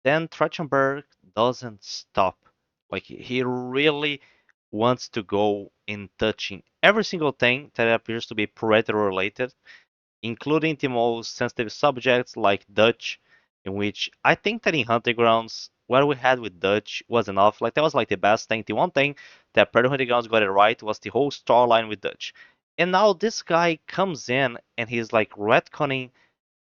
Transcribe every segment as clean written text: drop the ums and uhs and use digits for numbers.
then Trachtenberg doesn't stop. Like he really wants to go in touching every single thing that appears to be predator related, including the most sensitive subjects like Dutch, in which I think that in Hunting Grounds, what we had with Dutch was enough. Like that was like the best thing. The one thing that Predator Hunting Grounds got it right was the whole storyline with Dutch. And now this guy comes in and he's like retconning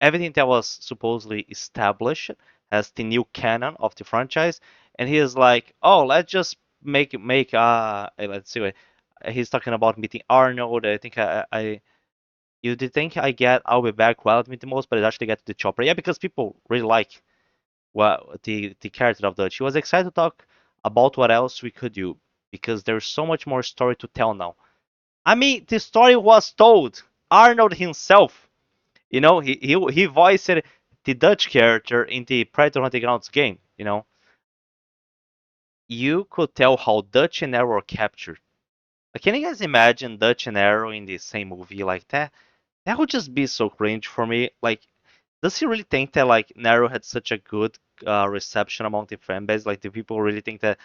everything that was supposedly established as the new canon of the franchise, and he is like, oh, let's just make let's see, he's talking about meeting Arnold. I think I you did think I get I'll be back well meet the most, but it actually get to the chopper. Yeah, because people really like what the character of Dutch. He was excited to talk about what else we could do because there's so much more story to tell now. I mean, the story was told. Arnold himself, he voiced the Dutch character in the Predator Hunting Grounds game. You could tell how Dutch and Arrow were captured. Like, can you guys imagine Dutch and Arrow in the same movie like that? That would just be so cringe for me. Like, does he really think that like Naru had such a good reception among the fan base? Like, do people really think that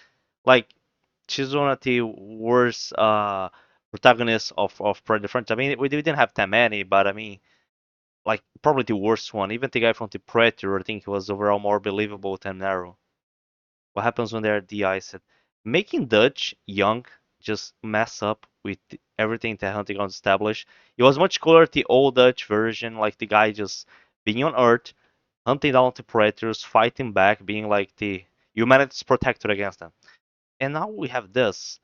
like she's one of the worst protagonists of Predator franchise? I mean, we didn't have that many, but I mean, like probably the worst one. Even the guy from the Predator, I think he was overall more believable than Naru. What happens when they're de-iced? Making Dutch young just mess up with everything that Hunting Grounds established. It was much cooler the old Dutch version, like the guy just being on Earth, hunting down the predators, fighting back, being like the humanity's protector against them. And now we have this,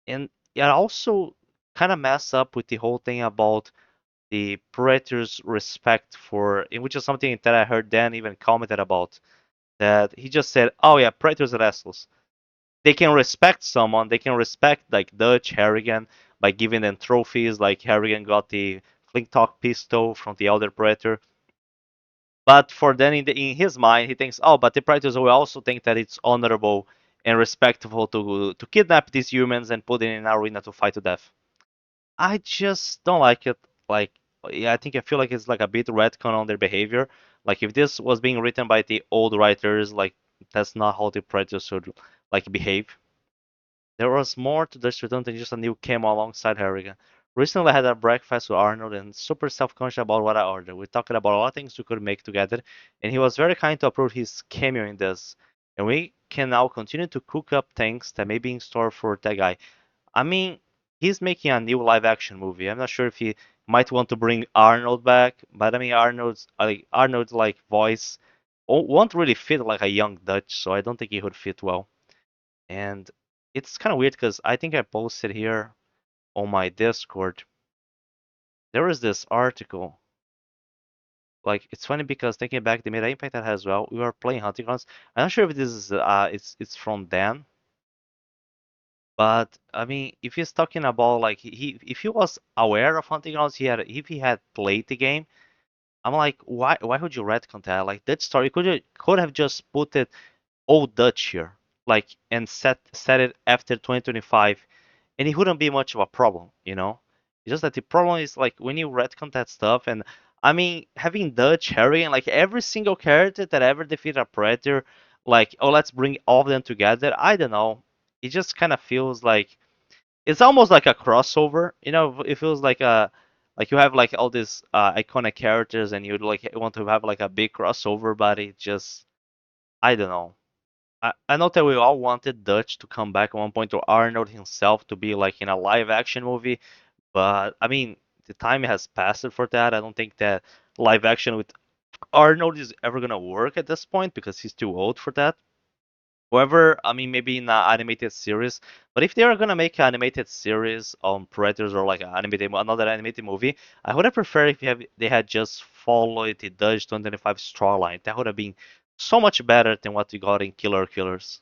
and it also kind of mess up with the whole thing about the predator's respect for, in which is something that I heard Dan even commented about. That he just said, "Oh yeah, predators are assholes. They can respect someone. They can respect like Dutch Harrigan by giving them trophies. Like Harrigan got the Flintock pistol from the Elder Predator. But for then in his mind, he thinks, oh, but the Predators will also think that it's honorable and respectful to kidnap these humans and put them in an arena to fight to death. I just don't like it. Like, yeah, I feel like it's like a bit retcon on their behavior. Like, if this was being written by the old writers, like that's not how the Predators should like behave. There was more to this return than just a new camo alongside Harrigan. Recently, I had a breakfast with Arnold and super self-conscious about what I ordered. We talked about a lot of things we could make together, and he was very kind to approve his cameo in this. And we can now continue to cook up things that may be in store for that guy. I mean, he's making a new live-action movie. I'm not sure if he might want to bring Arnold back, but I mean, Arnold's like voice won't really fit like a young Dutch, so I don't think he would fit well. And it's kind of weird because I think I posted here on my Discord. There was this article. Like it's funny because thinking back, the meta impact that has well. We were playing hunting grounds. I'm not sure if this is it's from Dan, but I mean if he's talking about like he if he was aware of hunting grounds, if he had played the game, I'm like why would you retcon that? Like that story could have just put it old Dutch here, like and set it after 2025 and it wouldn't be much of a problem. It's just that the problem is like when you retcon that stuff, and I mean having Dutch, Harry, and like every single character that ever defeated a predator, like oh let's bring all of them together. I don't know. It just kind of feels like it's almost like a crossover. It feels like you have like all these iconic characters, and you'd like want to have like a big crossover, but it just I don't know. I know that we all wanted Dutch to come back at one point, or Arnold himself to be like in a live action movie, but I mean, the time has passed for that. I don't think that live action with Arnold is ever gonna work at this point because he's too old for that. However, I mean, maybe in an animated series, but if they are gonna make an animated series on Predators or like another animated movie, I would have preferred if they had just followed the Dutch 2025 storyline. That would have been so much better than what we got in Killer Killers.